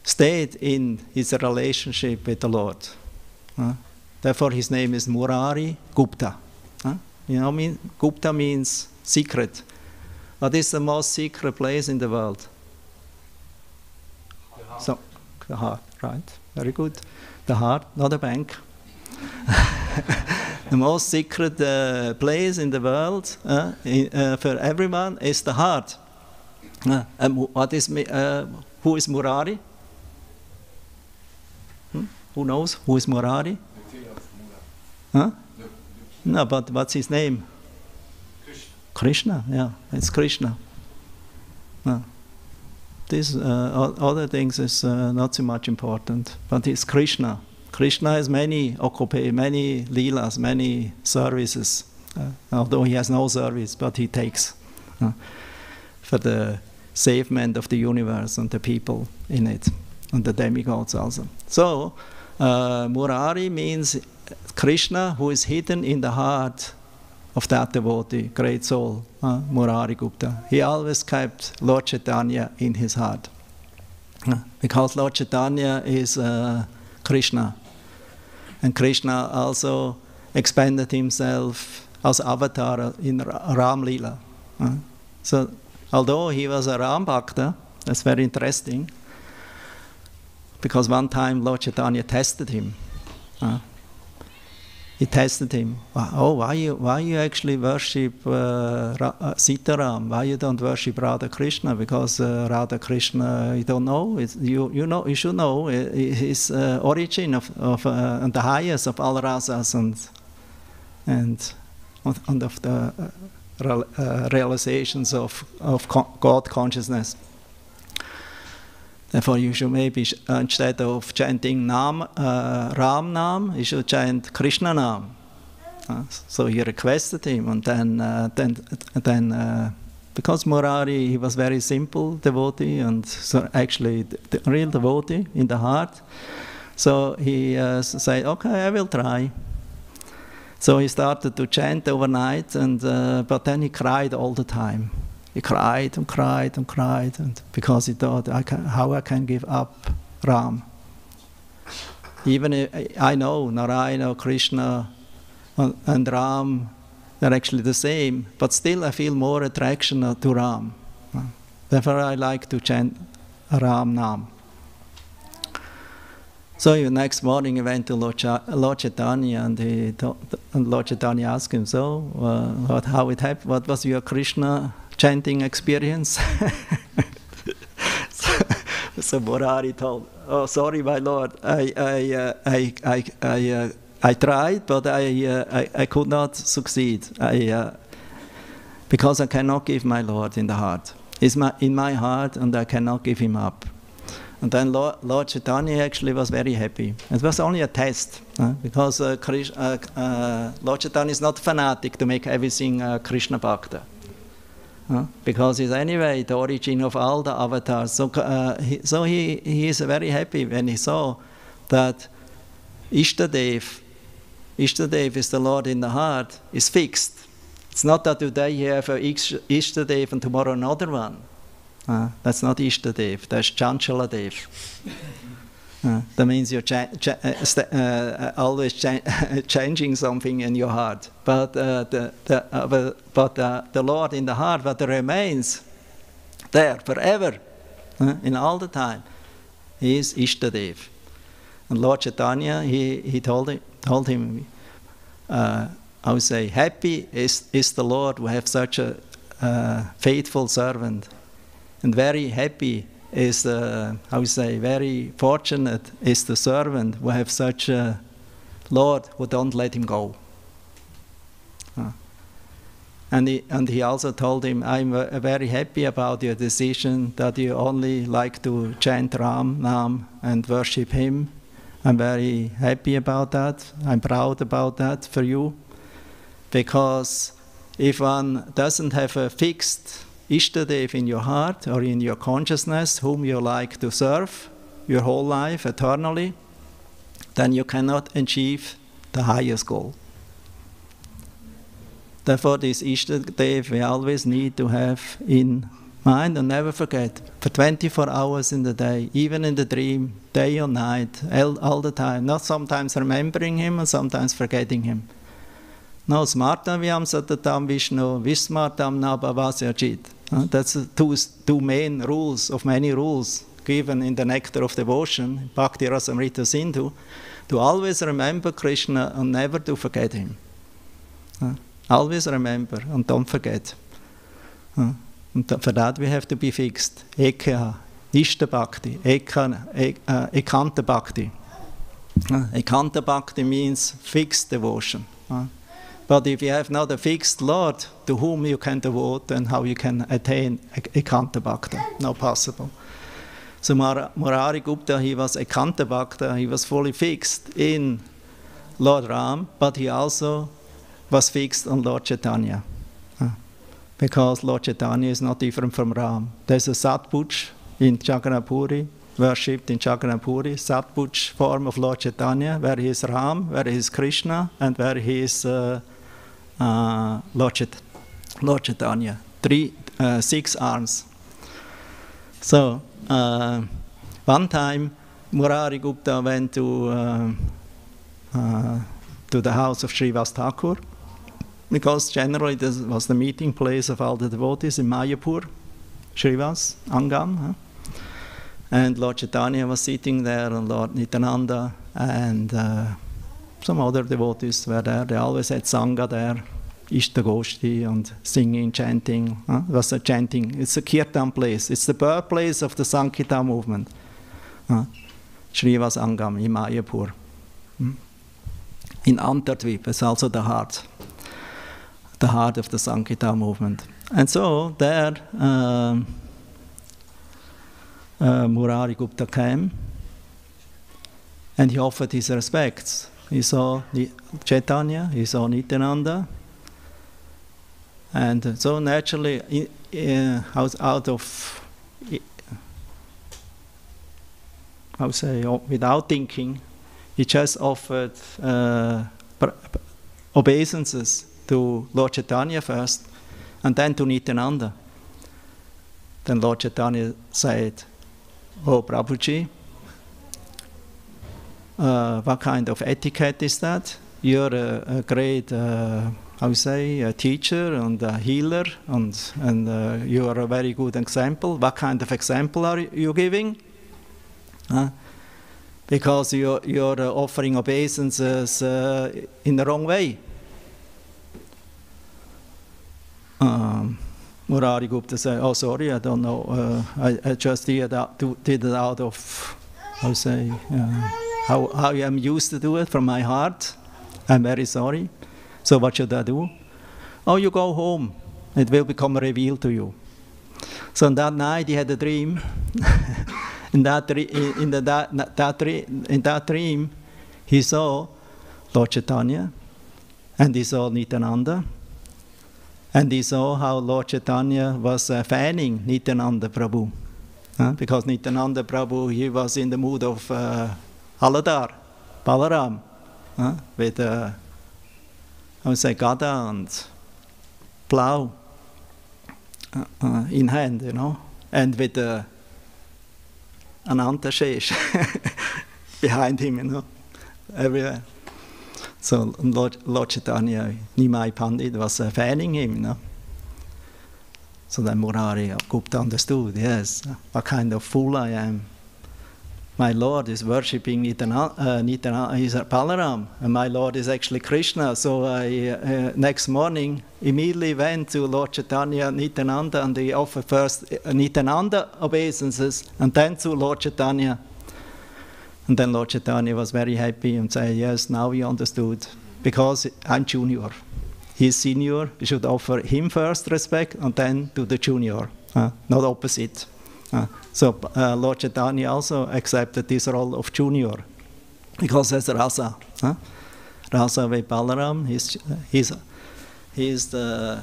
S1: stayed in his relationship with the Lord. Therefore his name is Murari Gupta. You know, Gupta means secret. What is the most secret place in the world? The heart. So, the heart, right? Very good. The heart, not a bank. The most secret place in the world for everyone is the heart. What is who is Murari? Who knows who is Murari? No, but what's his name? Krishna, yeah, it's Krishna. These other things is not so much important, but it's Krishna. Krishna has many many leelas, many services, although he has no service, but he takes for the savement of the universe and the people in it, and the demigods also. So, Murari means Krishna who is hidden in the heart of that devotee, great soul, Murari Gupta. He always kept Lord Chaitanya in his heart. Because Lord Chaitanya is Krishna. And Krishna also expanded himself as avatar in Ram Lila. So, although he was a Ram Bhakta, that's very interesting, because one time Lord Chaitanya tested him. He tested him. Oh, why you actually worship Sitaram? Why you don't worship Radha Krishna? Because Radha Krishna, you don't know. You should know his origin of and the highest of all rasas and of the realizations of God consciousness. Therefore, you should maybe, instead of chanting Ram Nam, you should chant Krishna Nam. So he requested him, and then because Murari, he was very simple devotee, and so actually the real devotee in the heart. So he said, "Okay, I will try." So he started to chant overnight, and but then he cried all the time. He cried and cried and cried, and because he thought, how I can give up Ram. Even if I know Narayana, Krishna, and Ram, they're actually the same, but still I feel more attraction to Ram. Therefore I like to chant Ram Nam. So the next morning he went to Lord Chaitanya, and Lord Chaitanya asked him, so how it happened? What was your Krishna chanting experience? So Murari told, oh, sorry, my Lord, I tried, but I could not succeed. Because I cannot give my Lord in the heart. He's in my heart, and I cannot give him up. And then Lord Chaitanya actually was very happy. It was only a test, because Lord Chaitanya is not fanatic to make everything Krishna Bhakta. Because he's anyway the origin of all the avatars. So he is very happy when he saw that Ishtadev is the Lord in the heart, is fixed. It's not that today you have an Ishtadev and tomorrow another one. That's not Ishtadev, that's Chanchaladev. That means you're always changing something in your heart. But the Lord in the heart, what remains there forever, in all the time, is Ishtadev. And Lord Chaitanya, he told him, I would say, happy is the Lord who have such a faithful servant. And very happy is, I would say, very fortunate is the servant who have such a Lord who don't let him go. And he also told him, I'm very happy about your decision that you only like to chant Ram, Nam and worship him. I'm very happy about that. I'm proud about that for you. Because if one doesn't have a fixed Ishtadev in your heart or in your consciousness, whom you like to serve your whole life eternally, then you cannot achieve the highest goal. Therefore, this Ishtadev we always need to have in mind and never forget. For 24 hours in the day, even in the dream, day or night, all the time. Not sometimes remembering him and sometimes forgetting him. No, smartam vyam satatam Vishnu, vismartam nabhavasyajit. That's the two main rules of many rules given in the Nectar of Devotion, Bhakti Rasamrita Sindhu, to always remember Krishna and never to forget him. Always remember and don't forget. And for that we have to be fixed. Eka, Ishta Bhakti, Ekanta Bhakti. Ekanta Bhakti means fixed devotion. But if you have not a fixed Lord to whom you can devote, then how you can attain Ekanta Bhakta? Not possible. So Murari Gupta, he was Ekanta Bhakta, he was fully fixed in Lord Ram, but he also was fixed on Lord Chaitanya. Because Lord Chaitanya is not different from Ram. There's a Satpuj in Jagannath-puri, worshipped in Jagannath-puri, Satpuj form of Lord Chaitanya, where he is Ram, where he is Krishna, and where he is Lord Chaitanya. 6 arms. So, one time Murari Gupta went to the house of Srivas Thakur, because generally this was the meeting place of all the devotees in Mayapur, Srivas, Angam. And Lord Chaitanya was sitting there, and Lord Nityananda, and some other devotees were there. They always had Sangha there, Ishtagoshti, and singing, chanting. It was a chanting. It's a kirtan place. It's the birthplace of the Sankirtan movement. Srivas Angam in Mayapur. In Antardvip is also the heart of the Sankirtan movement. And so there Murari Gupta came, and he offered his respects. He saw Chaitanya, he saw Nityananda, and so naturally, without thinking, he just offered obeisances to Lord Chaitanya first, and then to Nityananda. Then Lord Chaitanya said, "Oh, Prabhuji, what kind of etiquette is that? You're a great, a teacher and a healer, and you are a very good example. What kind of example are you giving?" because you're offering obeisances in the wrong way. Murari Gupta said, "Oh, sorry, I don't know. I just did it out of, how I am used to do it from my heart. I'm very sorry. So what should I do? Oh, you go home. It will become revealed to you." So on that night he had a dream. in that dream, he saw Lord Chaitanya, and he saw Nityananda, and he saw how Lord Chaitanya was fanning Nityananda Prabhu. Because Nityananda Prabhu, he was in the mood of Haladar, Balaram, with Gada and plow in hand, and with Ananta Shesh behind him, everywhere. So Lord Chaitanya, Nimai Pandit, was fanning him, So then Murari Gupta understood, yes, what kind of fool I am. My Lord is worshipping Nityananda, he's Balaram, and my Lord is actually Krishna. So I, next morning, immediately went to Lord Chaitanya, Nityananda, and he offered first Nityananda obeisances, and then to Lord Chaitanya. And then Lord Chaitanya was very happy and said, yes, now we understood, because I'm junior. He's senior, we should offer him first respect, and then to the junior, not opposite. So Lord Chaitanya also accepted this role of junior, because there's Rasa. Rasa with Balaram, he's the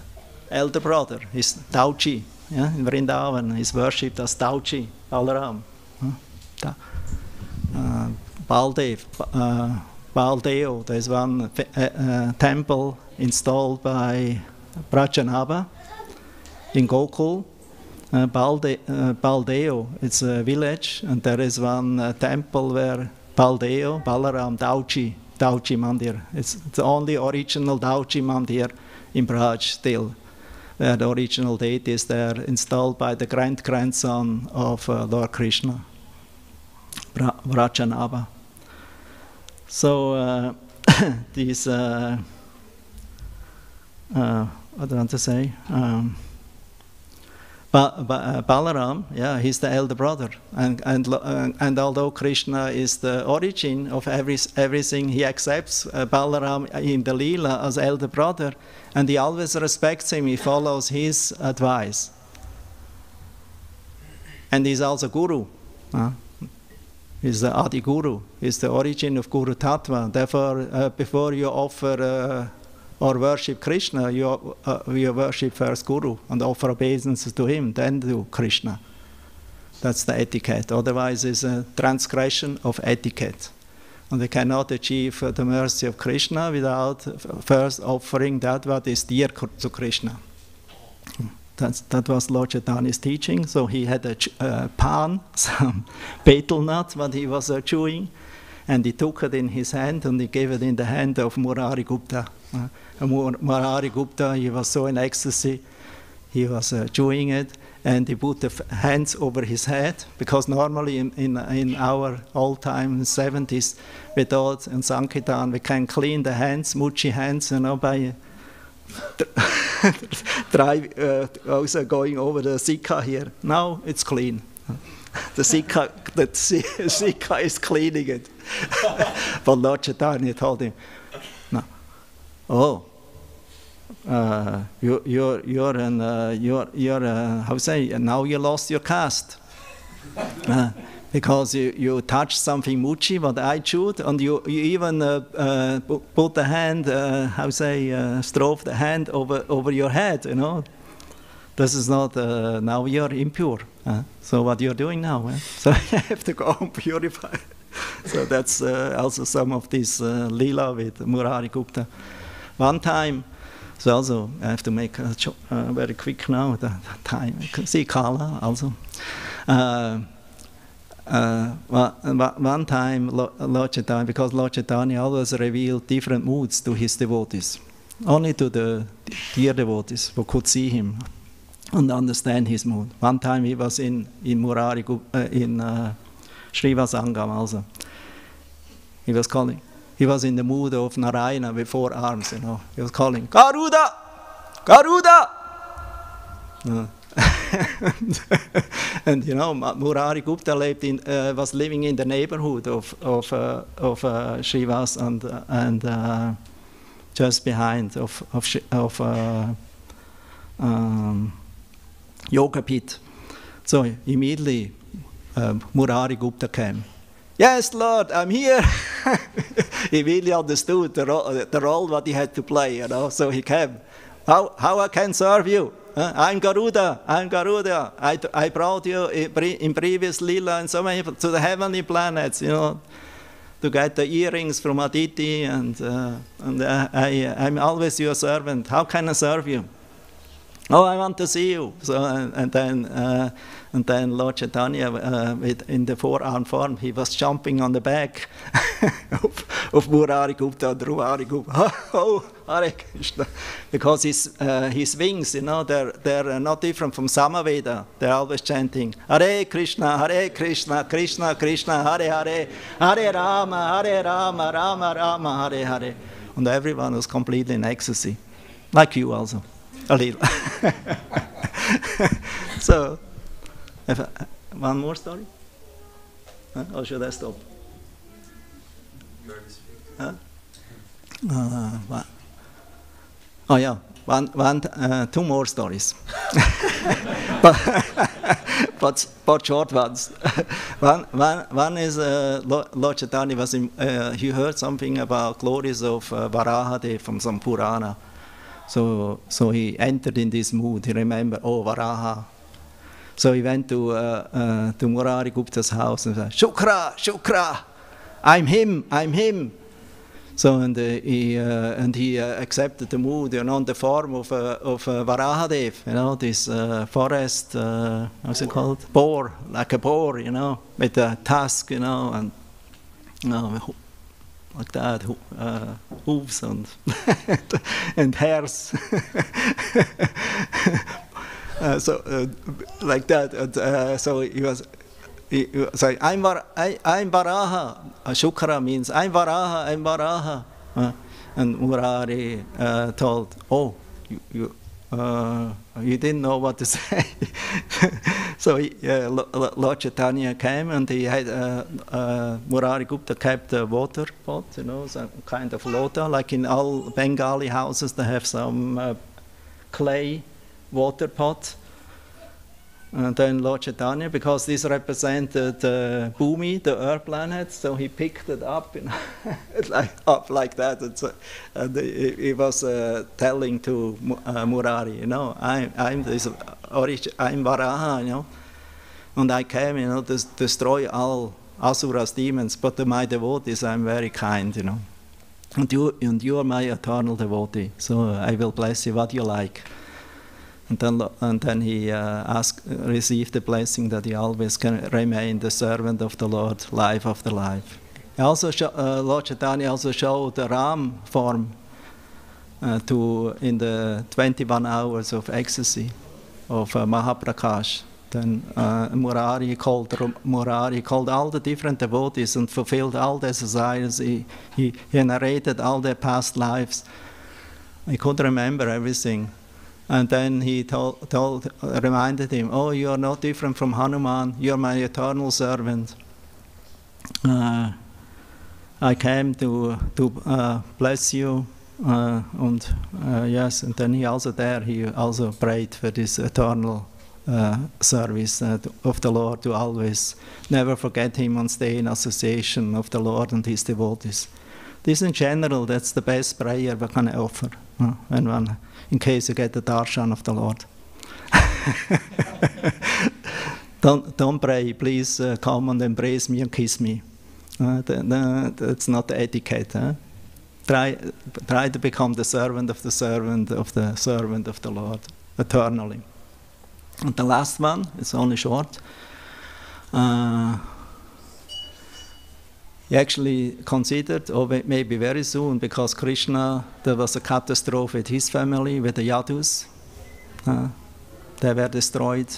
S1: elder brother, he's Tauchi. In Vrindavan, he's worshipped as Tauchi, Balaram. Baldeo, there's one temple installed by Prajanabha in Gokul. Baldeo, it's a village, and there is one temple where Baldeo, Balaram, Dauchi Mandir. It's the only original Dauchi Mandir in Braj still, where the original deity is there, installed by the grand-grandson of Lord Krishna, Vrajanabha. So these, what do I want to say? Balaram, he's the elder brother, and although Krishna is the origin of everything, he accepts Balaram in the Leela as elder brother, and he always respects him. He follows his advice, and he's also Guru. He's the Adi Guru. He's the origin of Guru Tattva. Therefore, before you offer or worship Krishna, you worship first Guru and offer obeisances to him, then to Krishna. That's the etiquette. Otherwise, it's a transgression of etiquette. And we cannot achieve the mercy of Krishna without first offering that what is dear to Krishna. That was Lord Chaitanya's teaching. So he had a pan, some betel nut, what he was chewing, and he took it in his hand and he gave it in the hand of Murari Gupta. Murari Gupta, he was so in ecstasy, he was chewing it, and he put the hands over his head, because normally in our old time, in the 70s, we thought in Sankirtan we can clean the hands, muchi hands, by also going over the Sikha here. Now it's clean. The Sikha is cleaning it. But Lord Chaitanya told him, no. Oh, now you lost your caste. Because you touched something muchi, what I chewed, and you even put the hand, strove the hand over your head, This is not, now you're impure. So what you're doing now? So you have to go and purify. So that's also some of this lila with Murari Gupta. One time, so also I have to make very quick now, the time. You can see Kala also. One time, Lord Chaitanya, because Lord Chaitanya always revealed different moods to his devotees, only to the dear devotees who could see him and understand his mood. One time he was in Murari, in Srivasangam also, He was calling. He was in the mood of Narayana with 4 arms, you know. He was calling, Garuda! Garuda! And you know, Murari Gupta was living in the neighborhood of Srivas and just behind of Yoga Pit. So immediately Murari Gupta came. Yes, Lord, I'm here. He really understood the role what he had to play, you know. So he came. How I can serve you? I'm Garuda. I'm Garuda. I brought you in previous Lila and so many to the heavenly planets, you know, to get the earrings from Aditi, and I'm always your servant. How can I serve you? Oh, I want to see you. So and then Lord Chaitanya, in the 4-arm form, he was jumping on the back of Murari Gupta and Ruhari Gupta. Oh, Hare Krishna. Because his wings, you know, they're not different from Samaveda. They're always chanting Hare Krishna, Krishna Krishna, Hare Hare, Hare Rama, Rama Rama, Hare Hare. And everyone was completely in ecstasy, like you also, a little. So. One more story? Or should I stop? Oh yeah, 2 more stories. but short ones. One is Lord Chaitanya was he heard something about glories of Varaha from some Purana. So he entered in this mood. He remembered, oh, Varaha. So he went to Murari Gupta's house and said, Shukra, I'm him. So and he accepted the mood, you know, in the form of Varahadev, you know, this forest, how's it called? Boar, like a boar, you know, with a tusk, you know, and like that, hooves and and hairs. Like that, so he was. So I'm Varaha. Shukra means I'm Varaha. And Murari told, oh, you didn't know what to say. So Lord Chaitanya came and he had Murari Gupta kept a water pot, you know, some kind of lota, like in all Bengali houses they have some clay water pot. And then Lord Chaitanya, because this represented Bhumi, the earth planet, so he picked it up, you know, like that. And he was telling to Murari, you know, I'm Varaha, you know, and I came, you know, to destroy all asuras, demons, but to my devotees I'm very kind, you know, and you are my eternal devotee, so I will bless you what you like. And then he received the blessing that he always can remain the servant of the Lord, life after life. Also, Lord Chaitanya also showed the Ram form in the 21 hours of ecstasy of Mahaprakash. Then Murari called all the different devotees and fulfilled all their desires. He narrated all their past lives. I couldn't remember everything. And then he reminded him, oh, you are not different from Hanuman, you are my eternal servant. I came to bless you, yes, and then he also prayed for this eternal service of the Lord, to always never forget him and stay in association of the Lord and his devotees. This in general, that's the best prayer we can offer, in case you get the darshan of the Lord. Don't pray, please come and embrace me and kiss me. That's not the etiquette. Try to become the servant of the servant of the servant of the Lord eternally. And the last one, it's only short. He actually considered, or maybe very soon, because Krishna, there was a catastrophe with his family, with the Yadus. They were destroyed.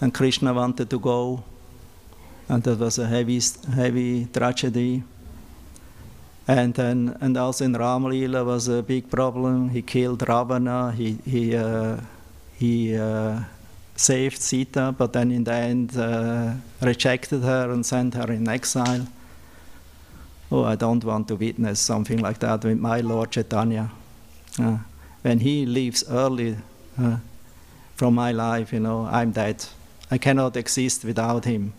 S1: And Krishna wanted to go. And that was a heavy tragedy. And also in Ramlila was a big problem. He killed Ravana. He saved Sita, but then in the end rejected her and sent her in exile. Oh, I don't want to witness something like that with my Lord Chaitanya. When he leaves early from my life, I'm dead. I cannot exist without him.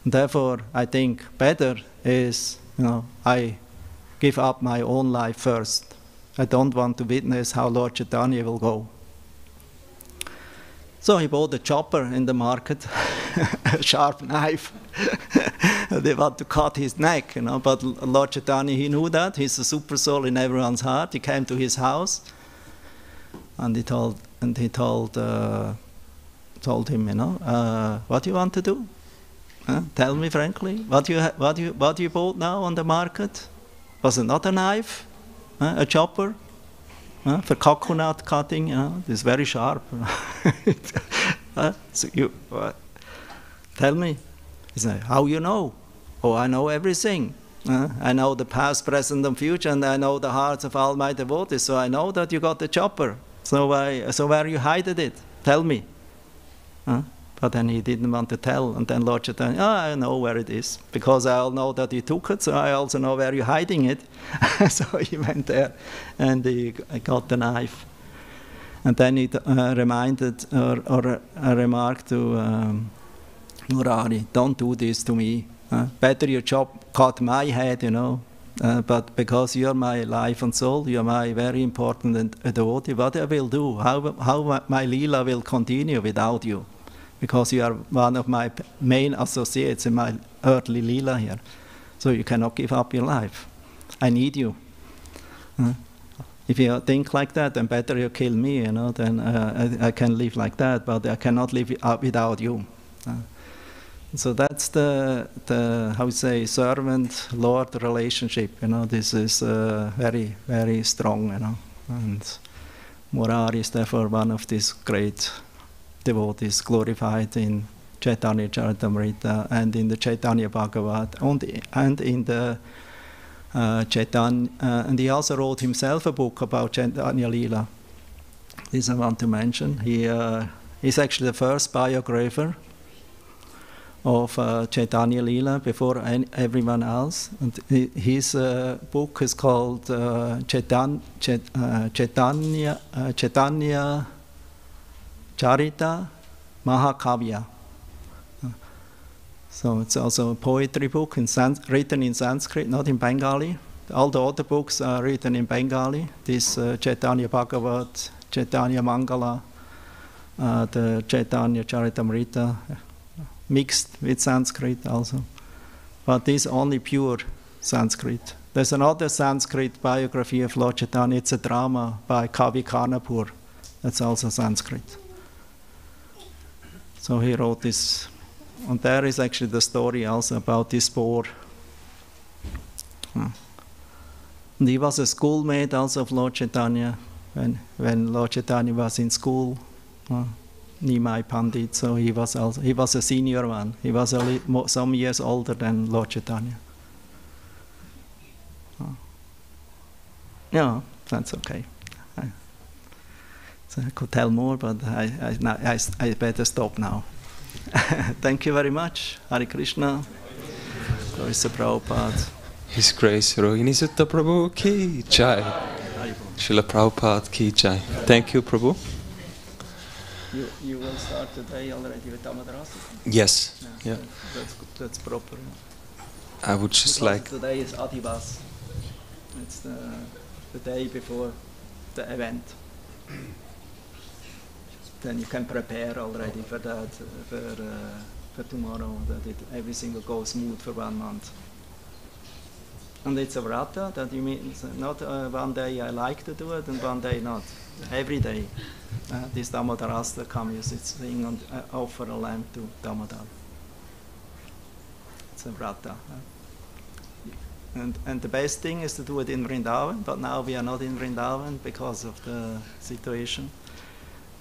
S1: And therefore, I think better is, I give up my own life first. I don't want to witness how Lord Chaitanya will go. So he bought a chopper in the market, a sharp knife. They want to cut his neck, but Lord Chaitanya, he knew that. He's a super soul in everyone's heart. He came to his house, and he told him, what do you want to do? Tell me frankly, what you bought now on the market? Was it not a knife, a chopper? For coconut cutting, it's very sharp. So tell me. He said, how you know? Oh, I know everything. I know the past, present, and future, and I know the hearts of all my devotees, so I know that you got the chopper. So where you hided it? Tell me. But then he didn't want to tell, and then Lord Chaitanya, I know where it is, because I all know that you took it, so I also know where you're hiding it. So he went there, and he got the knife. And then he reminded, or remarked to Murari, don't do this to me. Better you cut my head, but because you're my life and soul, you're my very important devotee, what I will do, how my Leela will continue without you. Because you are one of my main associates in my earthly Leela here. So you cannot give up your life. I need you. If you think like that, then better you kill me, then I can live like that, but I cannot live without you. So that's the how you say, servant-Lord relationship. This is very, very strong, And Murari is therefore one of these great devotees glorified in Chaitanya Charitamrita and in the Chaitanya Bhagavat and in the Chaitanya, and he also wrote himself a book about Chaitanya Leela. This I want to mention. He's actually the first biographer of Chaitanya Leela before everyone else. And his book is called Chaitanya Charita Mahakavya. So it's also a poetry book written in Sanskrit, not in Bengali. All the other books are written in Bengali. This Chaitanya Bhagavat, Chaitanya Mangala, the Chaitanya Charitamrita, mixed with Sanskrit also. But this is only pure Sanskrit. There's another Sanskrit biography of Lord Chaitanya. It's a drama by Kavi Kanapur. That's also Sanskrit. So he wrote this, and there is actually the story also about this boar. And he was a schoolmate also of Lord Chaitanya when Lord Chaitanya was in school, Nimai Pandit. So he was a senior one. He was some years older than Lord Chaitanya. Yeah, that's okay. So I could tell more, but I better stop now. Thank you very much. Hare Krishna. Glories of Prabhupada.
S2: His Grace Rohini Suta Prabhu ki jai. Srila Prabhupada ki jai. Thank you, Prabhu.
S1: You will start today already with Dhammadarasa?
S2: Yes. Yeah.
S1: That's proper.
S2: I would just like...
S1: Today is Adivas. It's the day before the event. Then you can prepare already for that, for tomorrow, that everything will go smooth for 1 month. And it's a vrata, that you mean not one day I like to do it and one day not. Every day. This Dhammadarasta come, you sing and offer a lamp to Damodar. It's a vrata. And the best thing is to do it in Vrindavan, but now we are not in Vrindavan because of the situation.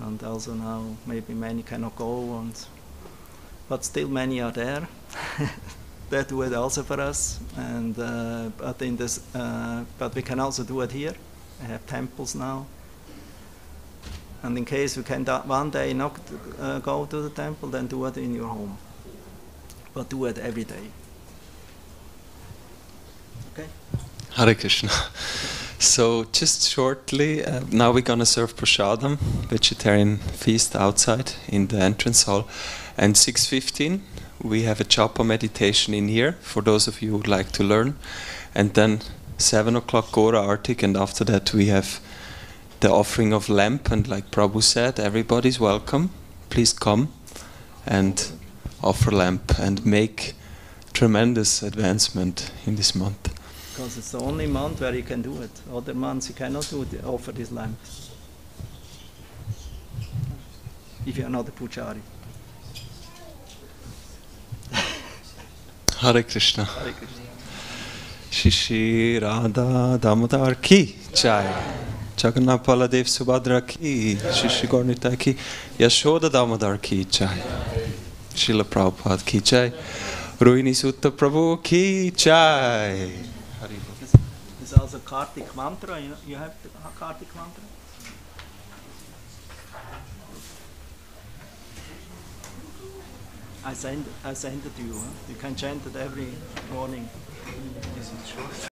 S1: And also now maybe many cannot go, but still many are there. they do it also for us, and but we can also do it here. We have temples now, and in case we can one day not go to the temple, then do it in your home. But do it every day. Okay.
S2: Hare Krishna. So just shortly, now we're gonna serve Prasadam, vegetarian feast outside in the entrance hall, and 6:15 we have a japa meditation in here for those of you who would like to learn, and then 7 o'clock Gora Artik, and after that we have the offering of lamp, and like Prabhu said, everybody's welcome. Please come and offer lamp and make tremendous advancement in this month.
S1: Because it's the only month where you can do it. Other months you cannot offer this lamp. If you are not a pujari.
S2: Hare Krishna.
S1: Hare Krishna.
S2: Shishi Radha Damodar ki jai. Jagannath Baladev Subhadra ki. Shishi Gaurnita ki. Yashoda Damodar ki jai. Srila Prabhupada ki jai. Rohini Suta Prabhu ki jai.
S1: There's also Kartik mantra. You have the Kartik mantra? I send it to you. Huh? You can chant it every morning.